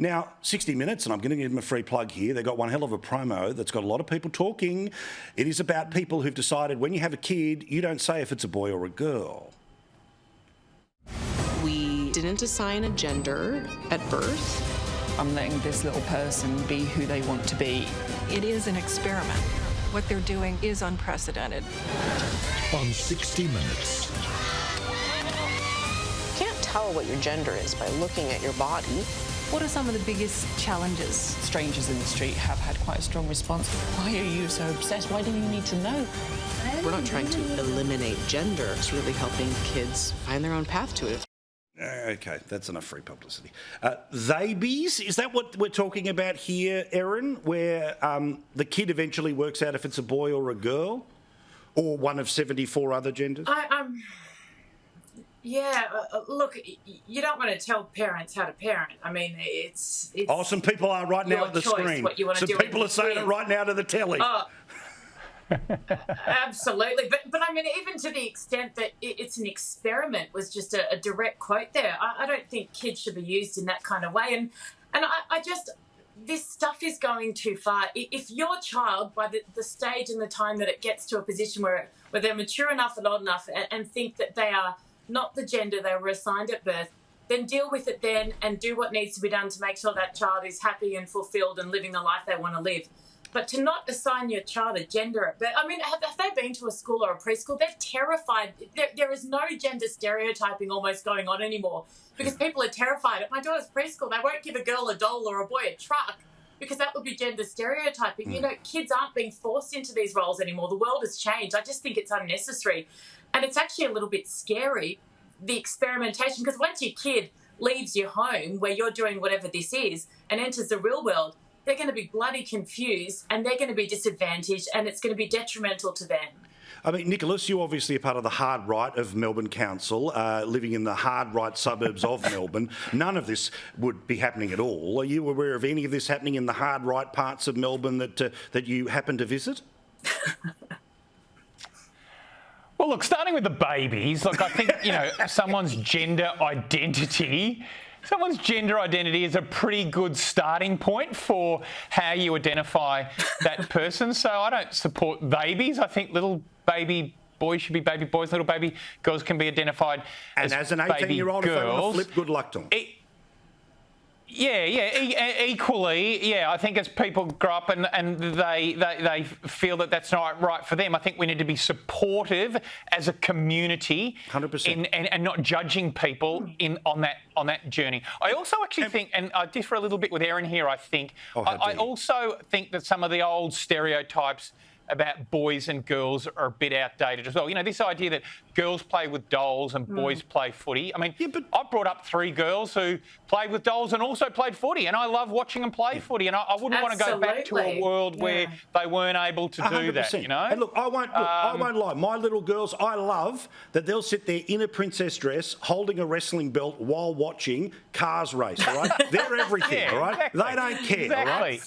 Now, 60 Minutes, and I'm going to give them a free plug here, they've got one hell of a promo that's got a lot of people talking. It is about people who've decided when you have a kid, you don't say if it's a boy or a girl. We didn't assign a gender at birth. I'm letting this little person be who they want to be. It is an experiment. What they're doing is unprecedented. On 60 Minutes. You can't tell what your gender is by looking at your body. What are some of the biggest challenges? Strangers in the street have had quite a strong response. Why are you so obsessed? Why do you need to know? We're not trying to eliminate gender. It's really helping kids find their own path to it. Okay, that's enough free publicity. Theybies, is that what we're talking about here, Erin, where the kid eventually works out if it's a boy or a girl, or one of 74 other genders? Look, you don't want to tell parents how to parent. I mean, it's some people are right now at the choice, screen. what you want to Some do people are saying it right now to the telly. Absolutely, but I mean, even to the extent that it's an experiment was just a direct quote there. I don't think kids should be used in that kind of way, and I just, this stuff is going too far. If your child, by the stage and the time that it gets to a position where they're mature enough and old enough and think that they are not the gender they were assigned at birth, then deal with it then and do what needs to be done to make sure that child is happy and fulfilled and living the life they want to live. But to not assign your child a gender, I mean, have they been to a school or a preschool? They're terrified. There is no gender stereotyping almost going on anymore because people are terrified. At my daughter's preschool, they won't give a girl a doll or a boy a truck because that would be gender stereotyping. You know, kids aren't being forced into these roles anymore. The world has changed. I just think it's unnecessary. And it's actually a little bit scary, the experimentation, because once your kid leaves your home where you're doing whatever this is and enters the real world, they're going to be bloody confused and they're going to be disadvantaged and it's going to be detrimental to them. I mean, Nicholas, you obviously are part of the hard right of Melbourne Council, living in the hard right suburbs of Melbourne. None of this would be happening at all. Are you aware of any of this happening in the hard right parts of Melbourne that you happen to visit? Well, look, starting with the babies, look, I think, you know, someone's gender identity is a pretty good starting point for how you identify that person. So I don't support babies. I think little baby boys should be baby boys, little baby girls can be identified as an 18-year-old, if they want to flip, good luck to them. Equally, I think as people grow up and they feel that that's not right for them, I think we need to be supportive as a community 100%. and not judging people on that journey. I also actually think, and I differ a little bit with Erin here, I also think that some of the old stereotypes about boys and girls are a bit outdated as well. You know, this idea that girls play with dolls and boys play footy. I mean, I brought up 3 girls who played with dolls and also played footy, and I love watching them play footy, and I wouldn't want to go back to a world where they weren't able to do that, you know? And look, I won't lie. My little girls, I love that they'll sit there in a princess dress holding a wrestling belt while watching cars race, all right? They're everything, all right? Exactly. They don't care, all right?